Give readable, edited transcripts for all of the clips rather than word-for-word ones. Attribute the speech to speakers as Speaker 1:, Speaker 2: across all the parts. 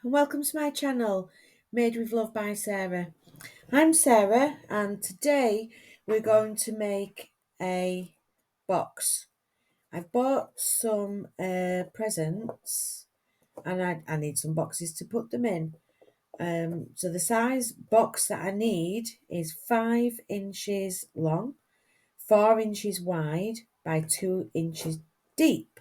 Speaker 1: and welcome to my channel, Made with Love by Sarah. I'm Sarah and today we're going to make a box. I've bought some presents and I need some boxes to put them in. So the size box that I need is 5 inches long, 4 inches wide by 2 inches deep.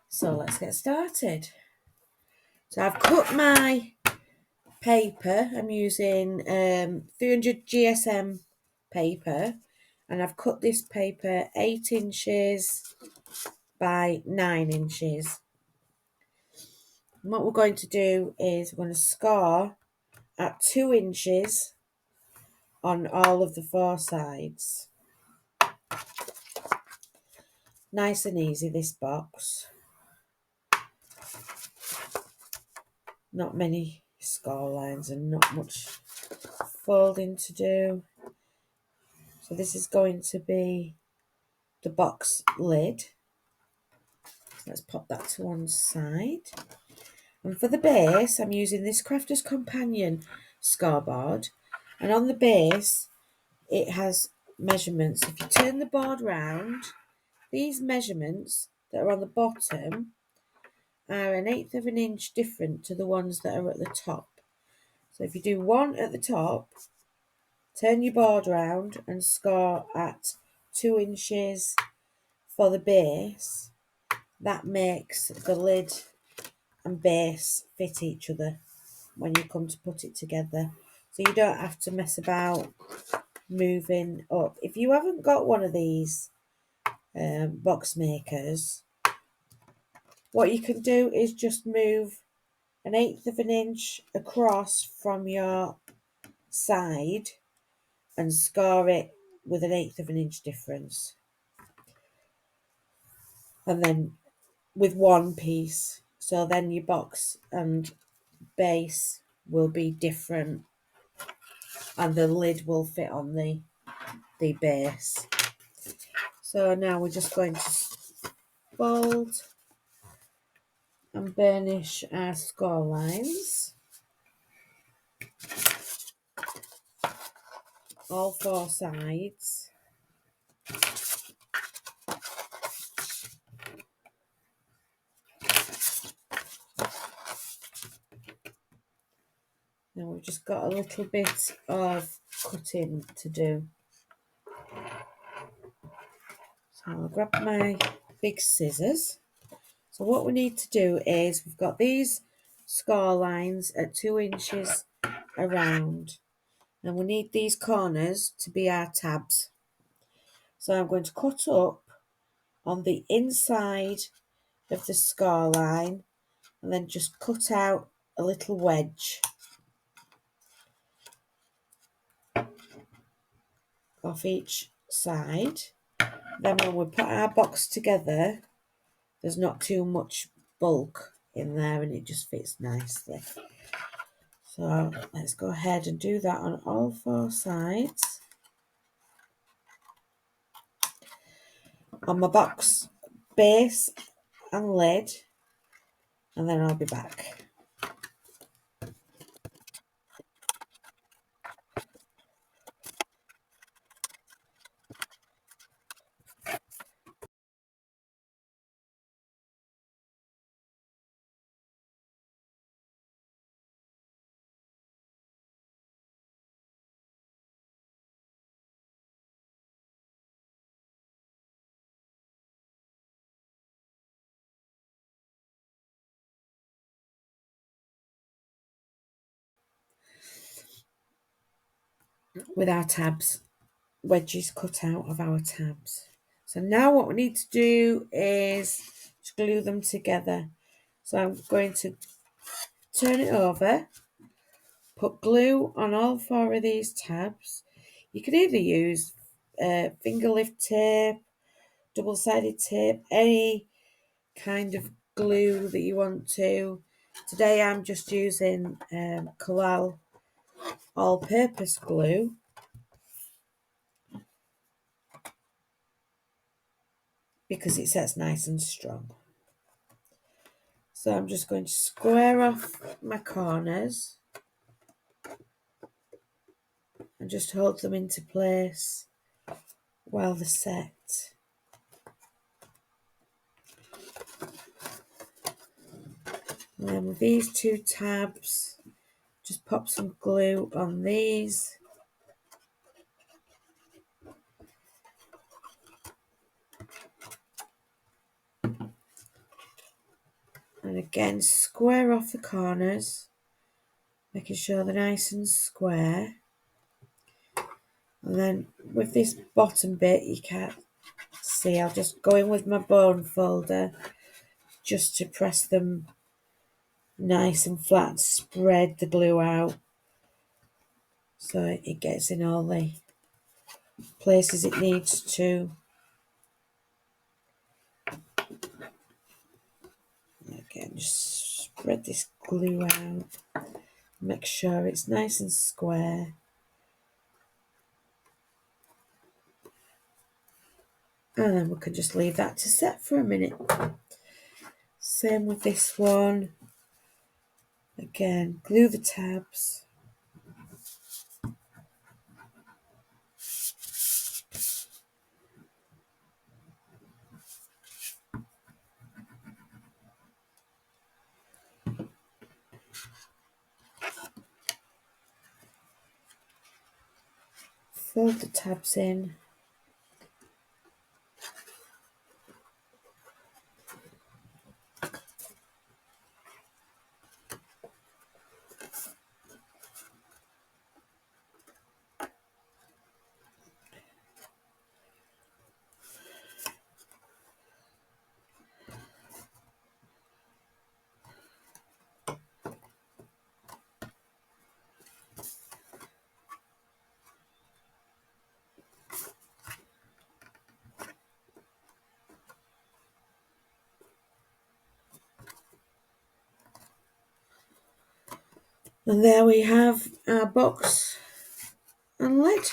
Speaker 1: So let's get started. So I've cut my paper. I'm using 300 GSM paper, and I've cut this paper 8 inches by 9 inches. And what we're going to do is we're going to score at 2 inches on all of the 4 sides. Nice and easy, this box. Not many score lines and not much folding to do. So this is going to be the box lid. Let's pop that to one side. And for the base, I'm using this Crafter's Companion scoreboard. And on the base, it has measurements. If you turn the board round, these measurements that are on the bottom are 1/8 of an inch different to the ones that are at the top. So if you do one at the top, turn your board round and score at 2 inches for the base, that makes the lid and base fit each other when you come to put it together. So you don't have to mess about moving up. If you haven't got one of these box makers, what you can do is just move 1/8 of an inch across from your side and score it with 1/8 of an inch difference. And then with one piece. So then your box and base will be different and the lid will fit on the base. So now we're just going to fold and burnish our score lines, all 4 sides. Now we've just got a little bit of cutting to do. So I'll grab my big scissors. So what we need to do is we've got these score lines at 2 inches around. And we need these corners to be our tabs. So I'm going to cut up on the inside of the score line and then just cut out a little wedge off each side. Then when we put our box together, there's not too much bulk in there and it just fits nicely. So let's go ahead and do that on all 4 sides. On my box base and lid, and then I'll be back. With our tabs, wedges cut out of our tabs. So now what we need to do is glue them together. So I'm going to turn it over, put glue on all 4 of these tabs. You can either use finger lift tape, double-sided tape, any kind of glue that you want to. Today I'm just using Collal all-purpose glue. Because it sets nice and strong. So I'm just going to square off my corners and just hold them into place while they're set. And then with these two tabs, just pop some glue on these. And again, square off the corners, making sure they're nice and square. And then with this bottom bit, you can't see, I'll just go in with my bone folder just to press them nice and flat and spread the glue out so it gets in all the places it needs to. Again, just spread this glue out, make sure it's nice and square. And then we can just leave that to set for a minute. Same with this one. Again, glue the tabs. Fold the tabs in. And there we have our box and lid.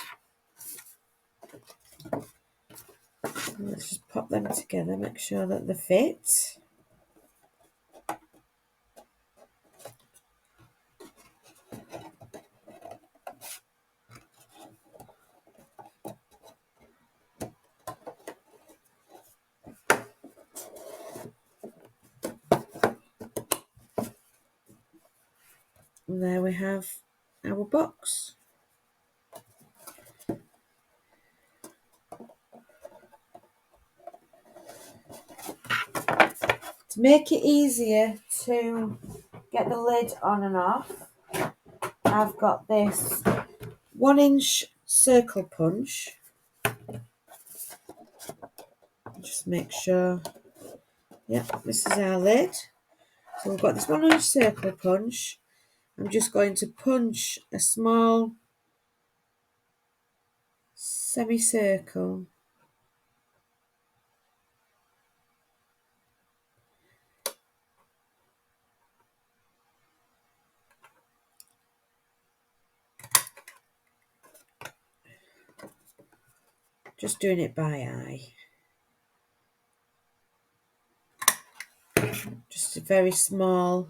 Speaker 1: Let's just pop them together, make sure that they fit. And there we have our box. To make it easier to get the lid on and off, I've got this 1-inch circle punch. Just make sure, this is our lid. So we've got this 1-inch circle punch. I'm just going to punch a small semicircle. Just doing it by eye. Just a very small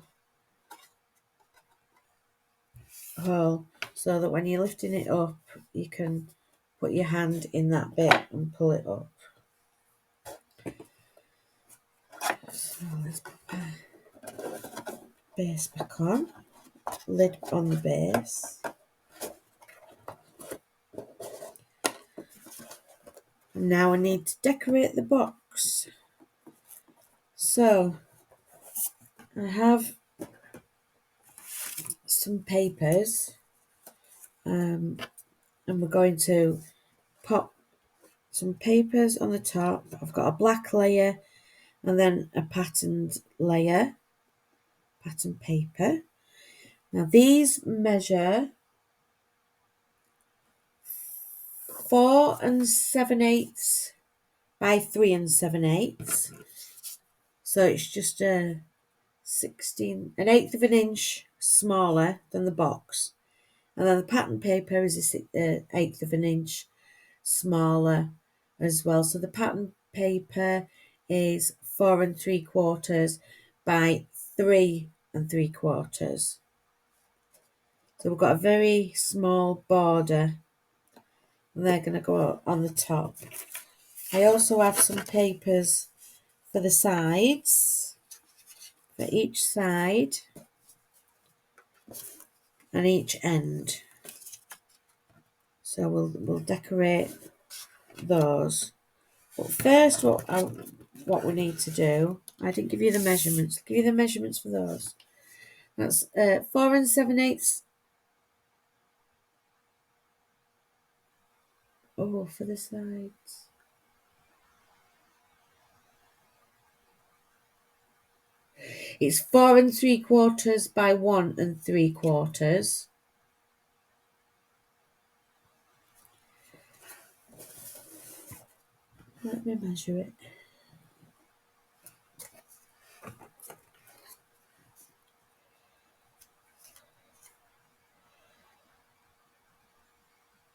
Speaker 1: hole so that when you're lifting it up, you can put your hand in that bit and pull it up. So let's put the base back on, lid on the base. And now I need to decorate the box. So I have some papers, and we're going to pop some papers on the top. I've got a black layer and then a patterned layer, pattern paper. Now these measure 4 7/8 by 3 7/8. So it's just an eighth of an inch smaller than the box. And then the pattern paper is an eighth of an inch smaller as well. So the pattern paper is 4 3/4 by 3 3/4. So we've got a very small border, and they're going to go on the top. I also have some papers for the sides, for each side and each end. So we'll decorate those. But first, what we need to do, I didn't give you the measurements. I'll give you the measurements for those. That's 4 7/8. Oh, for the sides. It's 4 3/4 by 1 3/4. Let me measure it.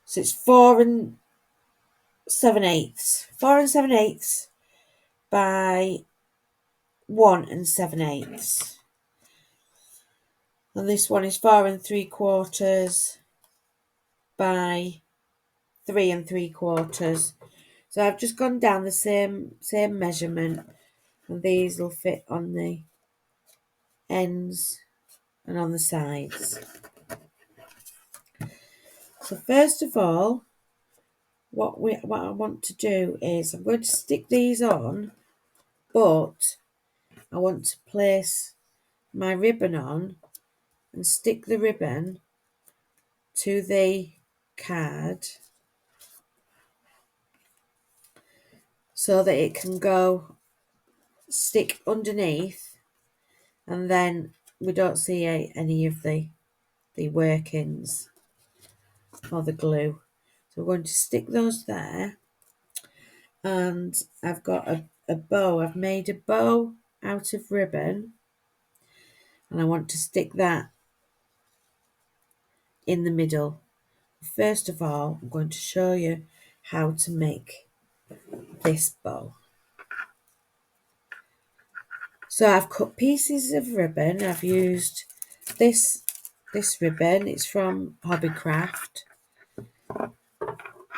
Speaker 1: So it's 4 7/8. 4 7/8 by 1 7/8. And this one is 4 3/4 by 3 3/4. So I've just gone down the same measurement, and these will fit on the ends and on the sides. So first of all, what I want to do is I'm going to stick these on, but I want to place my ribbon on and stick the ribbon to the card so that it can go stick underneath, and then we don't see any of the workings or the glue. So we're going to stick those there, and I've got a bow. I've made a bow out of ribbon, and I want to stick that in the middle. First of all, I'm going to show you how to make this bow. So I've cut pieces of ribbon. I've used this ribbon. It's from Hobbycraft,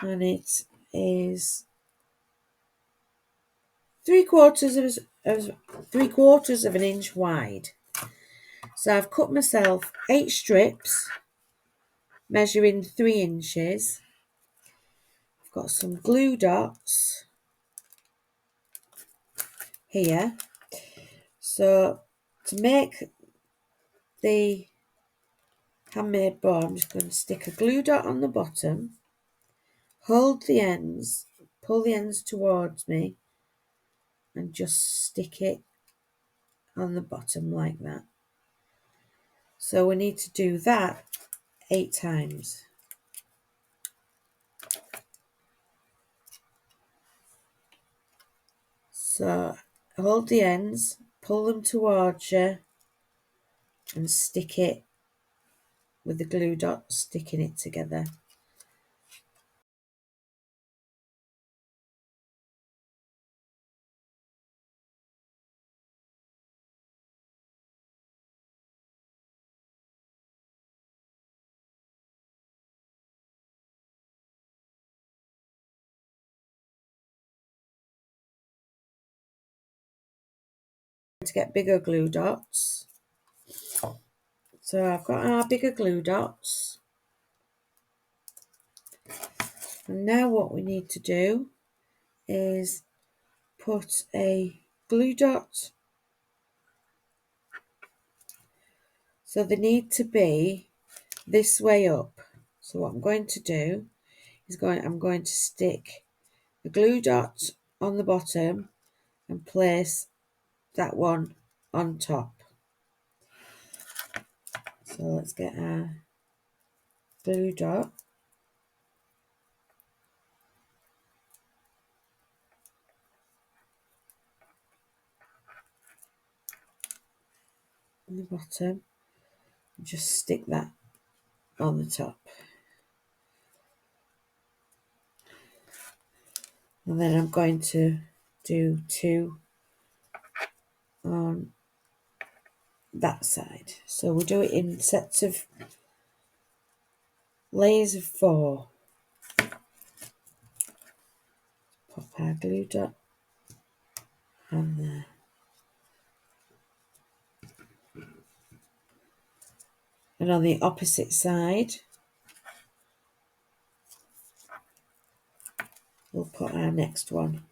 Speaker 1: and it is 3/4 of an inch wide. So I've cut myself 8 strips, measuring 3 inches. I've got some glue dots here. So to make the handmade bow, I'm just going to stick a glue dot on the bottom, hold the ends, pull the ends towards me, and just stick it on the bottom like that. So we need to do that 8 times. So hold the ends, pull them towards you, and stick it with the glue dot, sticking it together. To get bigger glue dots. So I've got our bigger glue dots. And now what we need to do is put a glue dot. So they need to be this way up. So what I'm going to do is I'm going to stick the glue dot on the bottom and place that one on top. So let's get our glue dot. On the bottom, just stick that on the top, and then I'm going to do 2 on that side. So we'll do it in sets of layers of 4. Pop our glue dot on there. And on the opposite side, we'll put our next one.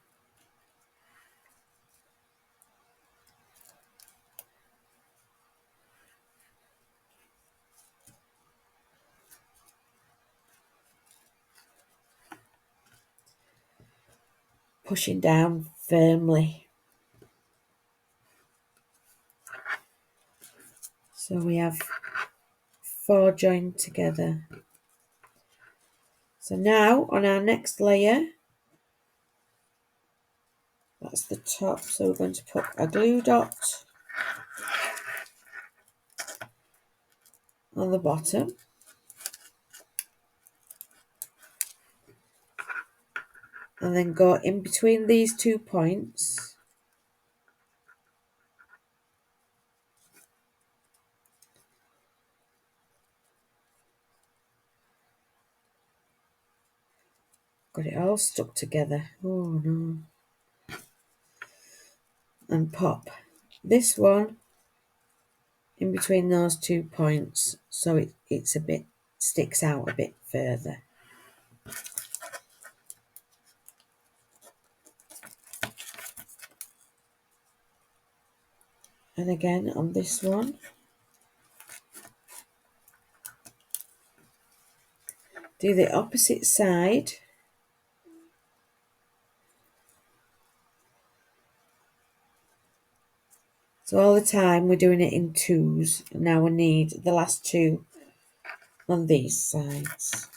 Speaker 1: Pushing down firmly. So we have 4 joined together. So now on our next layer, that's the top, so we're going to put a glue dot on the bottom. And then go in between these 2 points. Got it all stuck together. Oh no. And pop this one in between those 2 points so it's a bit, sticks out a bit further. And again on this one, do the opposite side. So all the time we're doing it in 2s. And now we need the last 2 on these sides.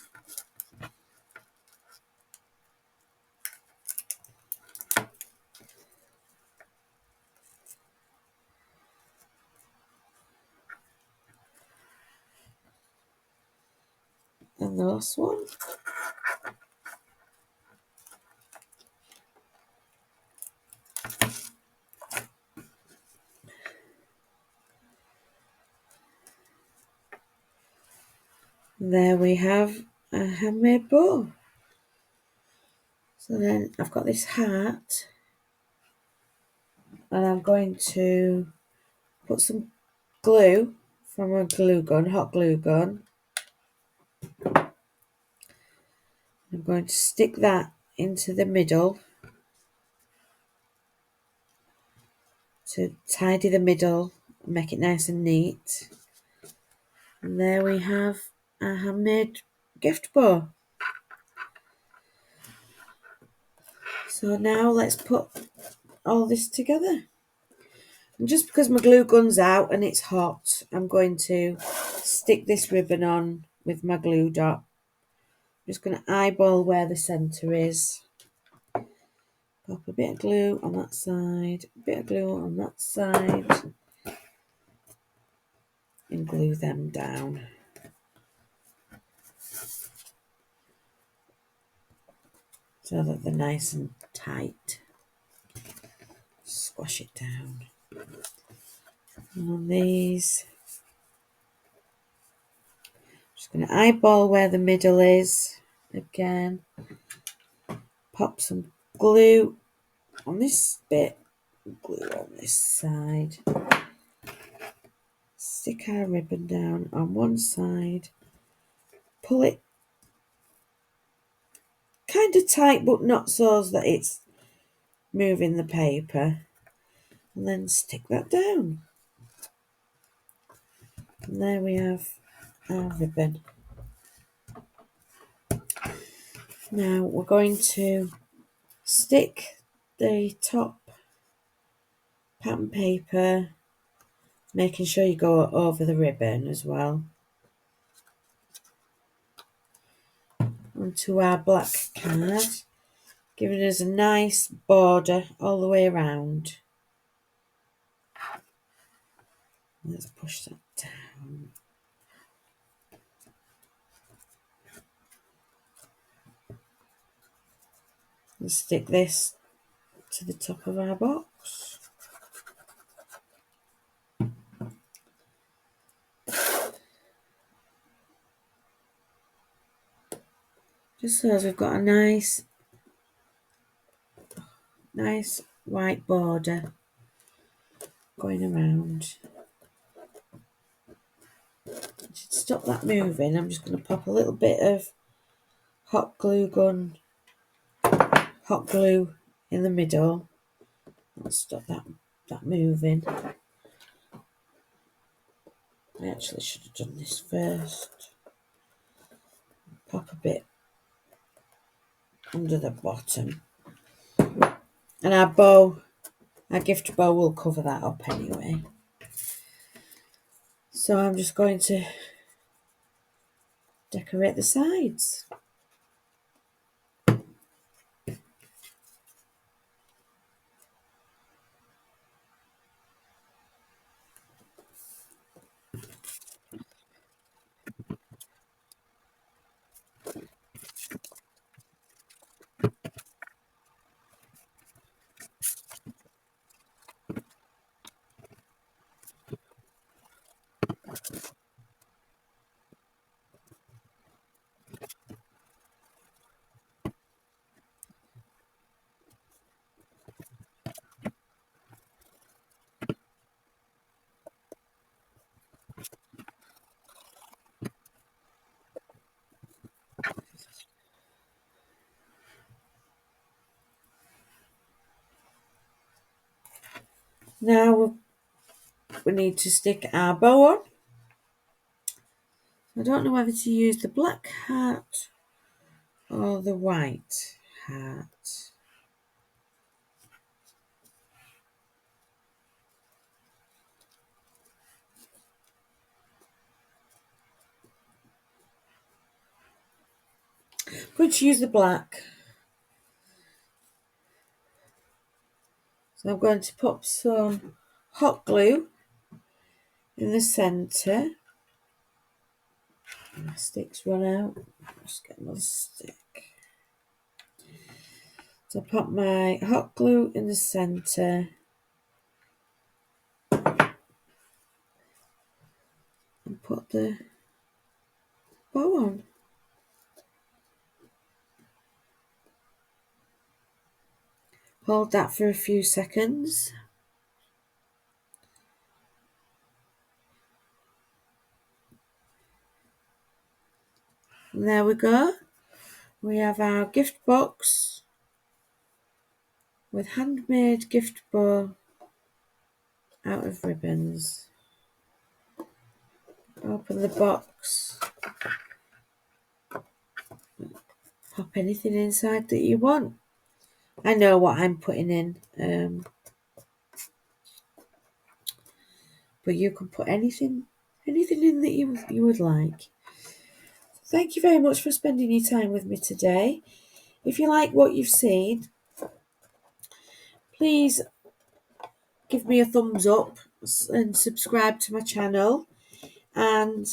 Speaker 1: And the last one. There we have a handmade bow. So then I've got this heart, and I'm going to put some glue from a glue gun, hot glue gun. I'm going to stick that into the middle to tidy the middle and make it nice and neat. And there we have a handmade gift bow. So now let's put all this together. And just because my glue gun's out and it's hot, I'm going to stick this ribbon on with my glue dot. I'm just going to eyeball where the centre is. Pop a bit of glue on that side, a bit of glue on that side, and glue them down. So that they're nice and tight. Squash it down. And on these, just going to eyeball where the middle is again. Pop some glue on this bit, glue on this side. Stick our ribbon down on one side. Pull it kind of tight, but not so that it's moving the paper. And then stick that down. And there we have our ribbon. Now we're going to stick the top pattern paper, making sure you go over the ribbon as well, onto our black card, giving us a nice border all the way around. Let's push that down. And stick this to the top of our box. just so as we've got a nice white border going around. To stop that moving, I'm just going to pop a little bit of hot glue in the middle. Let's stop that moving. I actually should have done this first. Pop a bit under the bottom. And our gift bow will cover that up anyway. So I'm just going to decorate the sides. Now we need to stick our bow on. I don't know whether to use the black heart or the white heart. I'm going to use the black. So I'm going to put some hot glue in the centre. My sticks run out. Just get another stick. So I put my hot glue in the centre and put the bow on. Hold that for a few seconds. And there we go. We have our gift box with handmade gift bow out of ribbons. Open the box. Pop anything inside that you want. I know what I'm putting in, but you can put anything in that you would like. Thank you very much for spending your time with me today. If you like what you've seen, please give me a thumbs up and subscribe to my channel. And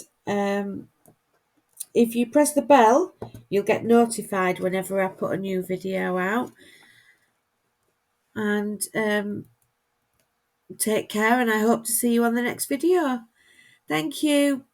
Speaker 1: if you press the bell, you'll get notified whenever I put a new video out. And take care, and I hope to see you on the next video. Thank you.